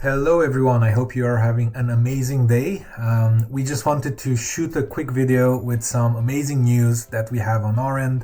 Hello everyone, I hope you are having an amazing day. We just wanted to shoot a quick video with some amazing news that we have on our end.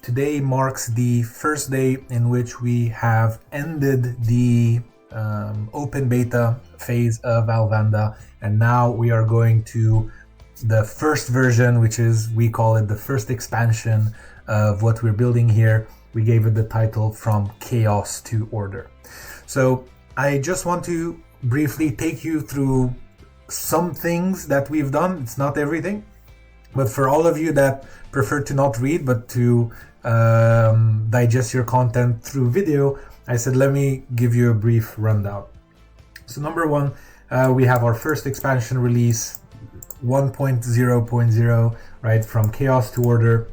Today marks the first day in which we have ended the open beta phase of Alvanda, and now we are going to the first version, which is, we call it the first expansion of what we're building here. We gave it the title From Chaos to Order. So I just want to briefly take you through some things that we've done. It's not everything, but for all of you that prefer to not read but to digest your content through video, I said let me give you a brief rundown. So number one, we have our first expansion release 1.0.0, right, From Chaos to Order.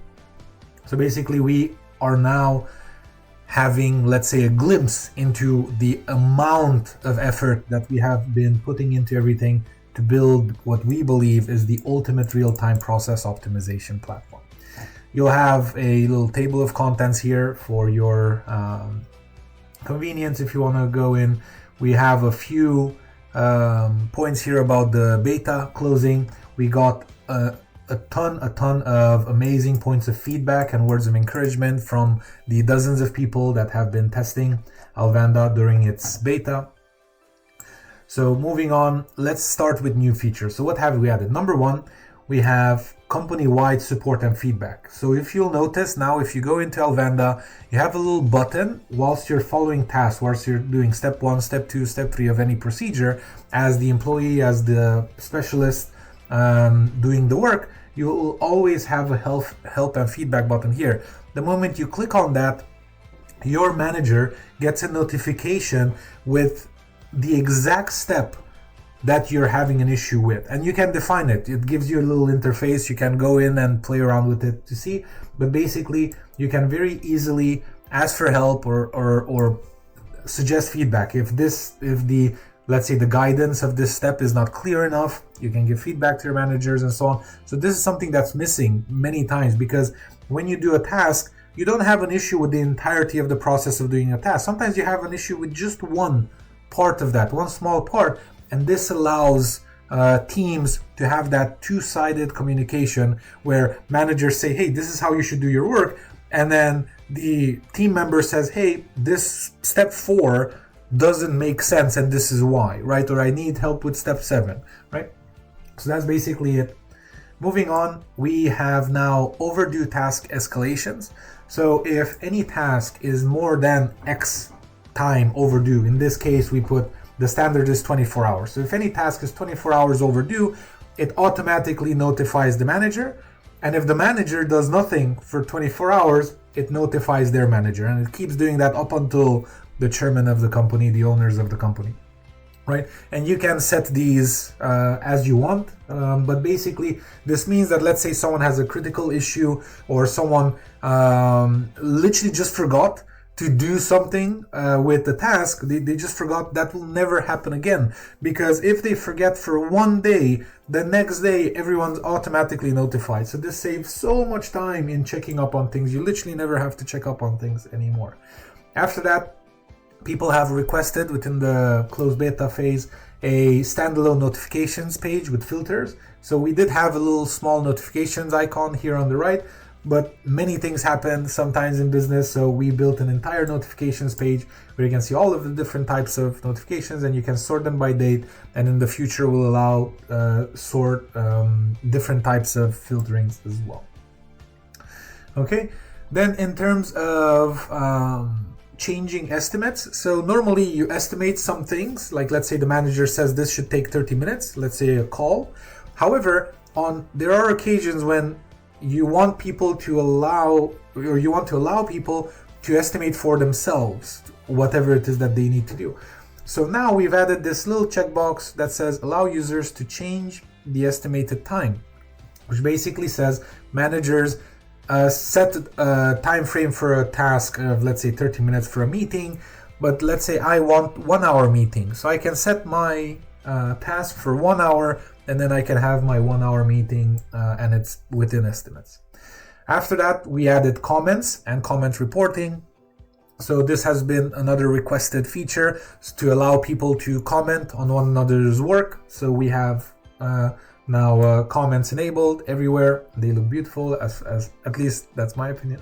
So basically we are now having, let's say, a glimpse into the amount of effort that we have been putting into everything to build what we believe is the ultimate real-time process optimization platform. You'll have a little table of contents here for your convenience if you want to go in. We have a few points here about the beta closing. We got a ton of amazing points of feedback and words of encouragement from the dozens of people that have been testing Alvanda during its beta. So moving on, let's start with new features. So what have we added? Number one, we have company-wide support and feedback. So if you'll notice now, if you go into Alvanda, you have a little button whilst you're following tasks, whilst you're doing step 1, step 2, step 3 of any procedure, as the employee, as the specialist doing the work, you will always have a help and feedback button here. The moment you click on that, your manager gets a notification with the exact step that you're having an issue with, and you can define it. It gives you a little interface. You can go in and play around with it to see, but basically you can very easily ask for help or suggest feedback. If the let's say the guidance of this step is not clear enough, you can give feedback to your managers and so on. So this is something that's missing many times, because when you do a task, you don't have an issue with the entirety of the process of doing a task. Sometimes you have an issue with just one part of that, one small part, and this allows teams to have that two-sided communication where managers say, hey, this is how you should do your work, and then the team member says, hey, this step 4 doesn't make sense and this is why, right? Or I need help with step 7, right? So that's basically it. Moving on, we have now overdue task escalations. So if any task is more than X time overdue, in this case we put the standard is 24 hours. So if any task is 24 hours overdue, it automatically notifies the manager, and if the manager does nothing for 24 hours, it notifies their manager, and it keeps doing that up until the chairman of the company, the owners of the company, right? And you can set these as you want, but basically this means that, let's say someone has a critical issue, or someone literally just forgot to do something with the task, they just forgot, that will never happen again. Because if they forget for one day, the next day everyone's automatically notified. So this saves so much time in checking up on things. You literally never have to check up on things anymore. After that, people have requested within the closed beta phase a standalone notifications page with filters. So we did have a little small notifications icon here on the right, but many things happen sometimes in business, so we built an entire notifications page where you can see all of the different types of notifications, and you can sort them by date, and in the future we'll allow sort different types of filterings as well. Okay, then in terms of changing estimates, so normally you estimate some things, like let's say the manager says this should take 30 minutes, let's say a call. However, there are occasions when you want people to allow, or you want to allow people to estimate for themselves whatever it is that they need to do. So now we've added this little checkbox that says allow users to change the estimated time, which basically says managers set a time frame for a task of, let's say, 30 minutes for a meeting, but let's say I want 1 hour meeting. So I can set my task for 1 hour, and then I can have my 1 hour meeting, and it's within estimates. After that, we added comments and comment reporting. So this has been another requested feature to allow people to comment on one another's work. So we have now comments enabled everywhere. They look beautiful, as at least that's my opinion.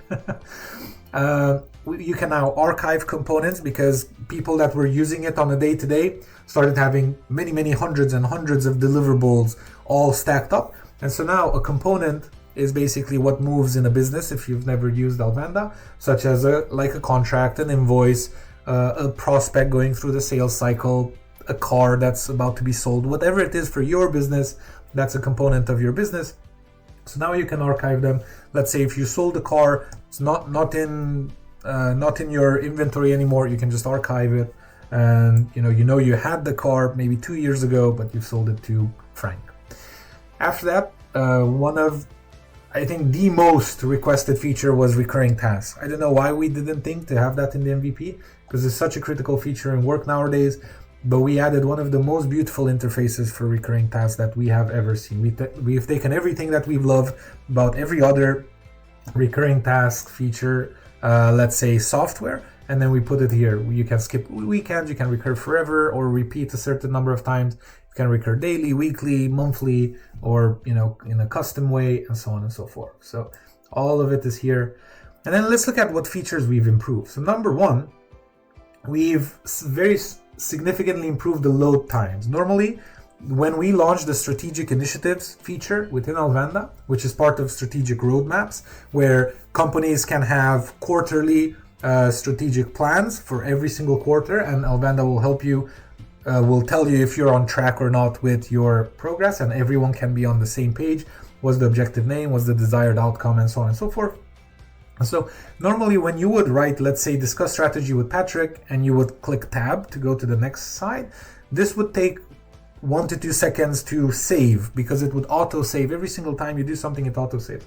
You can now archive components because people that were using it on a day-to-day started having many hundreds and hundreds of deliverables all stacked up. And so now a component is basically what moves in a business if you've never used Alvanda, such as like a contract, an invoice, a prospect going through the sales cycle, a car that's about to be sold, whatever it is for your business, that's a component of your business. So now you can archive them. Let's say if you sold a car, it's not in your inventory anymore, you can just archive it, and you had the car maybe 2 years ago, but you sold it to Frank. After that, one of, I think, the most requested feature was recurring tasks. I don't know why we didn't think to have that in the MVP, because it's such a critical feature in work nowadays, but we added one of the most beautiful interfaces for recurring tasks that we have ever seen. We've taken everything that we've loved about every other recurring task feature, let's say software, and then we put it here. You can skip weekends, you can recur forever or repeat a certain number of times. You can recur daily, weekly, monthly, or in a custom way, and so on and so forth. So all of it is here. And then let's look at what features we've improved. So number one, we've very significantly improved the load times. Normally, when we launch the strategic initiatives feature within Alvanda, which is part of strategic roadmaps, where companies can have quarterly strategic plans for every single quarter, and Alvanda will help you, will tell you if you're on track or not with your progress, and everyone can be on the same page. What's the objective name, what's the desired outcome, and so on and so forth. So normally when you would write, let's say, discuss strategy with Patrick, and you would click tab to go to the next slide, this would take 1 to 2 seconds to save, because it would auto save every single time you do something. It auto saves.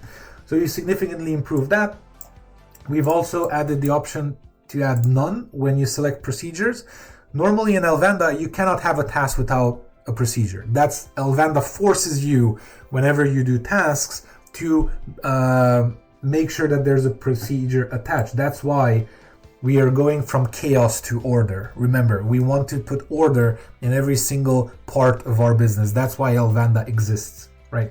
So you significantly improved that. We've also added the option to add none when you select procedures. Normally in Alvanda, you cannot have a task without a procedure. That's Alvanda forces you, whenever you do tasks, to make sure that there's a procedure attached. That's why we are going from chaos to order. Remember, we want to put order in every single part of our business. That's why Alvanda exists, right?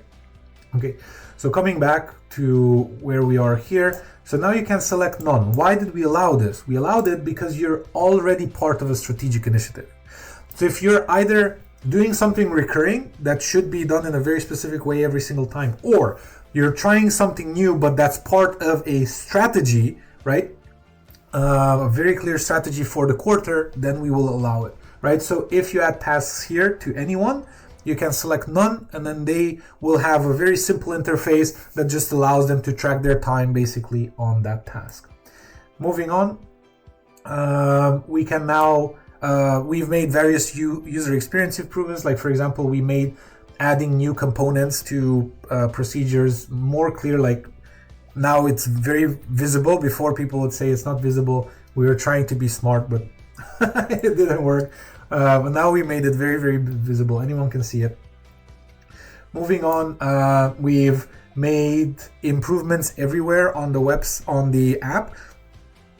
Okay, so coming back to where we are here. So now you can select none. Why did we allow this? We allowed it because you're already part of a strategic initiative. So if you're either doing something recurring that should be done in a very specific way every single time, or you're trying something new, but that's part of a strategy, right? A very clear strategy for the quarter, then we will allow it, right? So if you add tasks here to anyone, you can select none, and then they will have a very simple interface that just allows them to track their time basically on that task. Moving on, we can now, we've made various user experience improvements. Like for example, we made adding new components to procedures more clear. Like now it's very visible. Before people would say it's not visible. We were trying to be smart, but it didn't work. But now we made it very visible. Anyone can see it. Moving on, we've made improvements everywhere on the app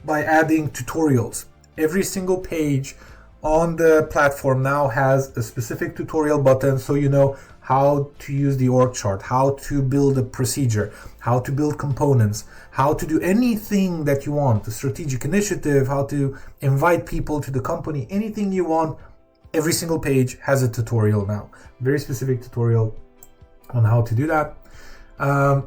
by adding tutorials. Every single page on the platform now has a specific tutorial button, so you know how to use the org chart, how to build a procedure, how to build components, how to do anything that you want, a strategic initiative, how to invite people to the company, anything you want. Every single page has a tutorial now, very specific tutorial on how to do that.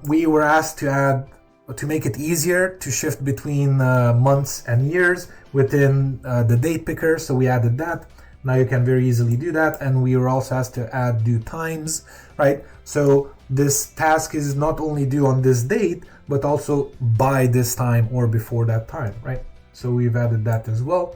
We were asked to make it easier to shift between months and years within the date picker, so we added that. Now you can very easily do that, and we were also asked to add due times, right? So this task is not only due on this date, but also by this time or before that time, right? So we've added that as well.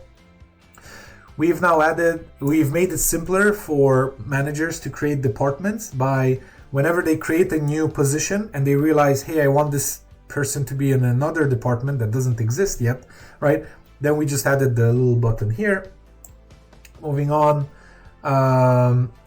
We've made it simpler for managers to create departments by whenever they create a new position and they realize, hey, I want this person to be in another department that doesn't exist yet, right? Then we just added the little button here. Moving on,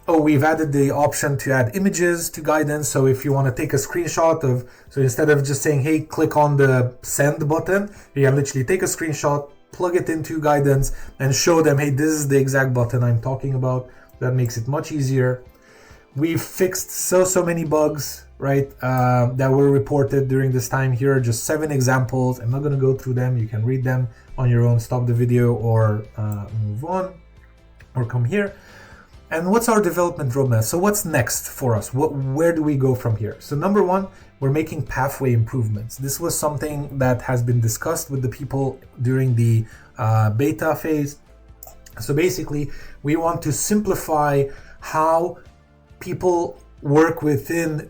we've added the option to add images to guidance. So if you want to take a screenshot so instead of just saying, hey, click on the send button, you can literally take a screenshot, plug it into guidance and show them, hey, this is the exact button I'm talking about. That makes it much easier. We've fixed so many bugs, right, that were reported during this time. Here are just 7 examples. I'm not going to go through them. You can read them on your own. Stop the video or move on or come here. And what's our development roadmap? So what's next for us? Where do we go from here? So number 1, we're making pathway improvements. This was something that has been discussed with the people during the beta phase. So basically, we want to simplify how people work within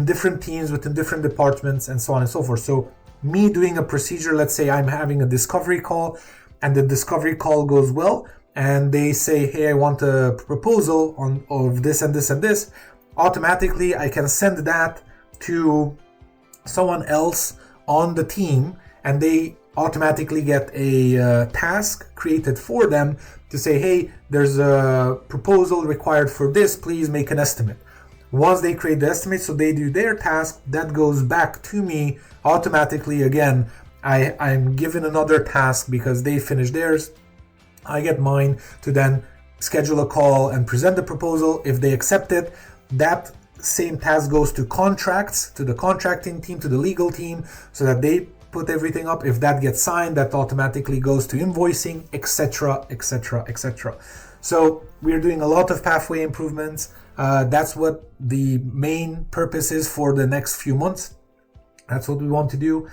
different teams, within different departments, and so on and so forth. So me doing a procedure, let's say I'm having a discovery call, and the discovery call goes well, and they say, hey, I want a proposal of this and this and this. Automatically, I can send that to someone else on the team, and they automatically get a task created for them to say, hey, there's a proposal required for this, please make an estimate. Once they create the estimate, so they do their task, that goes back to me automatically. Again, I'm given another task because they finished theirs. I get mine to then schedule a call and present the proposal. If they accept it, that same task goes to contracts, to the contracting team, to the legal team, so that they put everything up. If that gets signed, that automatically goes to invoicing, etc., etc., etc. So we're doing a lot of pathway improvements. That's what the main purpose is for the next few months. That's what we want to do.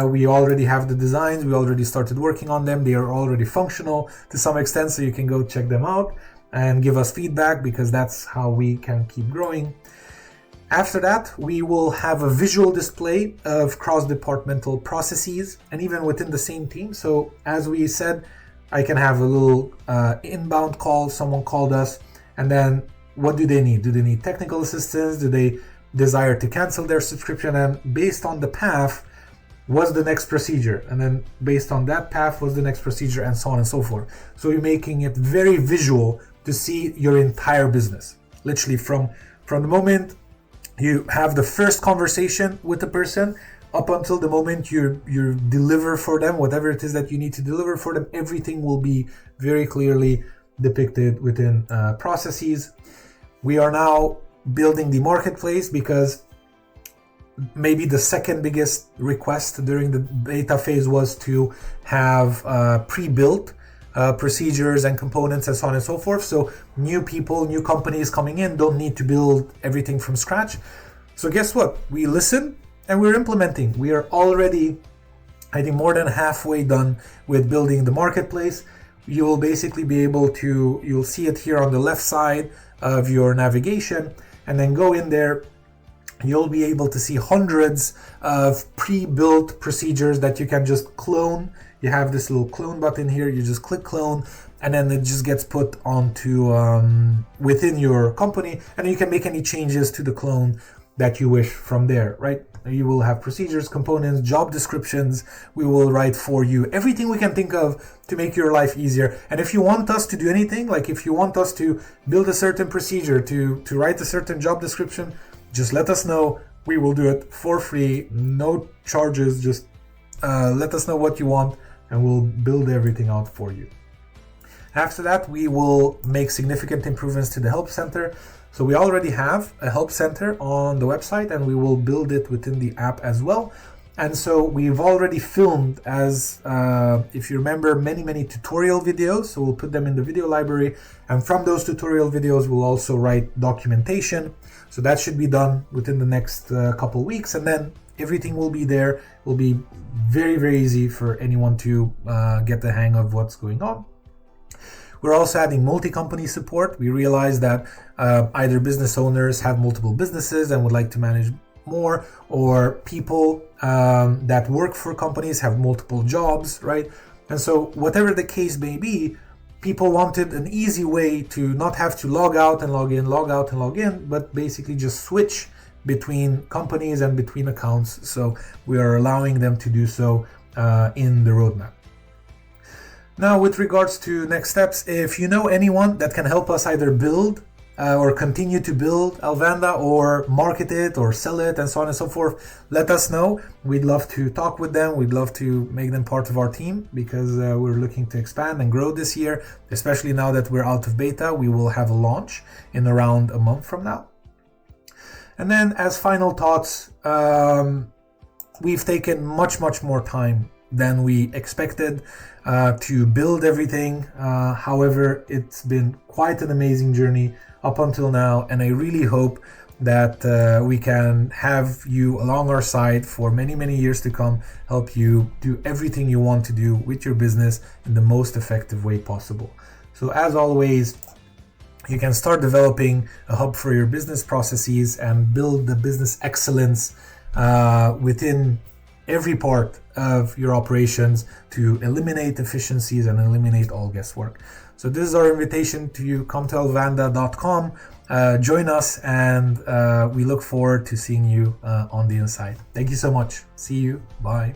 We already have the designs. We already started working on them. They are already functional to some extent, so you can go check them out and give us feedback, because that's how we can keep growing. After that, we will have a visual display of cross-departmental processes, and even within the same team. So as we said, I can have a little inbound call. Someone called us, and then what do they need? Do they need technical assistance? Do they desire to cancel their subscription? And based on the path, what's the next procedure? And then based on that path, what's the next procedure, and so on and so forth. So you're making it very visual to see your entire business. Literally from the moment you have the first conversation with the person up until the moment you deliver for them, whatever it is that you need to deliver for them, everything will be very clearly depicted within processes. We are now building the marketplace, because maybe the second biggest request during the beta phase was to have pre-built procedures and components and so on and so forth. So new people, new companies coming in don't need to build everything from scratch. So guess what? We listen and we're implementing. We are already, I think, more than halfway done with building the marketplace. You will basically be able to, you'll see it here on the left side of your navigation, and then go in there. You'll be able to see hundreds of pre-built procedures that you can just clone. You have this little clone button here. You just click clone, and then it just gets put onto within your company, and you can make any changes to the clone that you wish from there, right? You will have procedures, components, job descriptions. We will write for you everything we can think of to make your life easier. And if you want us to do anything, like if you want us to build a certain procedure, to write a certain job description, just let us know. We will do it for free, no charges. Just let us know what you want, and we'll build everything out for you. After that, we will make significant improvements to the help center. So we already have a help center on the website, and we will build it within the app as well. And so we've already filmed, as if you remember, many tutorial videos. So we'll put them in the video library, and from those tutorial videos we'll also write documentation. So that should be done within the next couple weeks, and then everything will be there. It will be very easy for anyone to get the hang of what's going on. We're also adding multi-company support. We realize that either business owners have multiple businesses and would like to manage more, or people that work for companies have multiple jobs, right? And so whatever the case may be, people wanted an easy way to not have to log out and log in, log out and log in, but basically just switch between companies and between accounts. So we are allowing them to do so in the roadmap. Now, with regards to next steps, if you know anyone that can help us either build or continue to build Alvanda or market it or sell it and so on and so forth, let us know. We'd love to talk with them. We'd love to make them part of our team because we're looking to expand and grow this year, especially now that we're out of beta. We will have a launch in around a month from now. And then as final thoughts, we've taken much more time than we expected to build everything. However, it's been quite an amazing journey up until now, and I really hope that we can have you along our side for many years to come, help you do everything you want to do with your business in the most effective way possible. So as always, you can start developing a hub for your business processes and build the business excellence within every part of your operations to eliminate efficiencies and eliminate all guesswork. So this is our invitation to you. Come to alvanda.com, join us, and we look forward to seeing you on the inside. Thank you so much. See you. Bye.